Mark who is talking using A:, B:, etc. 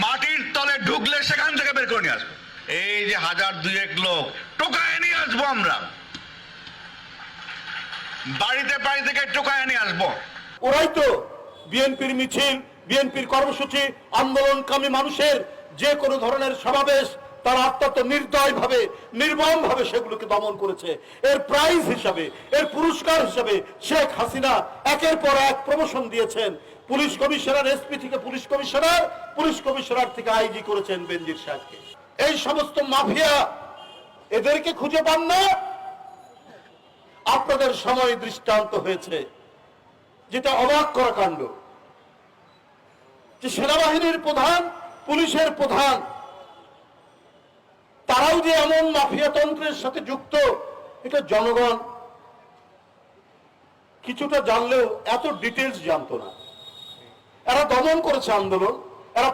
A: মাটির তলে ঢুকলে সেখান থেকে বের করে নিয়ে আসবো। এই যে 1000-2000 লোক টোকায় নিয়ে আসবো, আমরা বাড়িতে বাড়ি থেকে টোকায় নিয়ে আসবো।
B: ওরাই তো বিএনপির মিছিল, বিএনপির কর্মসূচি, আন্দোলনকামী মানুষের যে কোনো ধরনের সমাবেশ তারা অত্যন্ত নির্দয়ভাবে, নির্মমভাবে সেগুলোকে দমন করেছে। এর প্রাইজ হিসাবে, এর পুরস্কার হিসাবে শেখ হাসিনা একের পর এক প্রমোশন দিয়েছেন। পুলিশ কমিশনার, এসপি থেকে পুলিশ কমিশনার, পুলিশ কমিশনার থেকে আইজি করেছেন বেনজির সাহেবকে। এই সমস্ত মাফিয়া এদেরকে খুঁজে পান না। আপনাদের সময় দৃষ্টান্ত হয়েছে, যেটা অবাক করা কাণ্ড, যে সেনাবাহিনীর প্রধান, পুলিশের প্রধান, তারাও যে এমন মাফিয়াতন্ত্রের সাথে যুক্ত, এটা জনগণ কিছুটা জানলেও এত ডিটেলস জানতো না। এরা দমন করেছে আন্দোলন, এরা